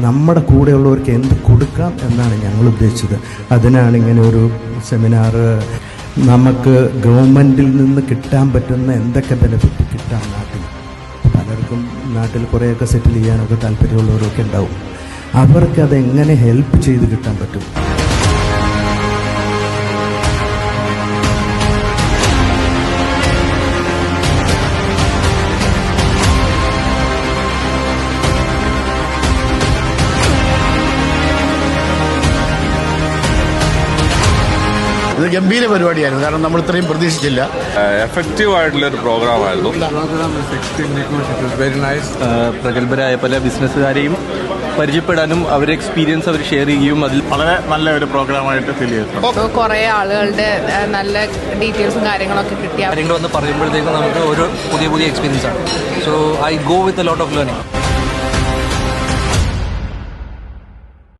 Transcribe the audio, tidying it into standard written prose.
നമ്മുടെ കൂടെയുള്ളവർക്ക് എന്ത് കൊടുക്കാം എന്നാണ് ഞങ്ങൾ ഉദ്ദേശിച്ചത്. അതിനാണ് ഇങ്ങനെ ഒരു സെമിനാർ. നമുക്ക് ഗവൺമെൻറ്റിൽ നിന്ന് കിട്ടാൻ പറ്റുന്ന എന്തൊക്കെ ബെനിഫിറ്റ് കിട്ടാം നാട്ടിൽ. പലർക്കും നാട്ടിൽ കുറേയൊക്കെ സെറ്റിൽ ചെയ്യാനൊക്കെ താല്പര്യമുള്ളവരൊക്കെ ഉണ്ടാവും. അവർക്ക് അതെങ്ങനെ ഹെൽപ്പ് ചെയ്ത് കിട്ടാൻ പറ്റും. ഇത് ഗംഭീര പരിപാടിയായിരുന്നു. കാരണം നമ്മൾ ഇത്രയും പ്രതീക്ഷിച്ചില്ല. എഫക്റ്റീവ് ആയിട്ടുള്ള ഒരു പ്രോഗ്രാം ആയിരുന്നു. പ്രഗത്ഭരായ പല ബിസിനസ്സുകാരെയും പരിചയപ്പെടാനും അവരുടെ എക്സ്പീരിയൻസ് അവർ ഷെയർ ചെയ്യുകയും അതിൽ വളരെ നല്ല ഒരു പ്രോഗ്രാമായിട്ട് ഫീൽ ചെയ്തു. കുറേ ആളുകളുടെ നല്ല ഡീറ്റെയിൽസും കാര്യങ്ങളൊക്കെ കിട്ടിയ കാര്യങ്ങൾ വന്ന് പറയുമ്പോഴത്തേക്കും നമുക്ക് ഒരു പുതിയ എക്സ്പീരിയൻസ് ആണ്. So I go with a lot of learning.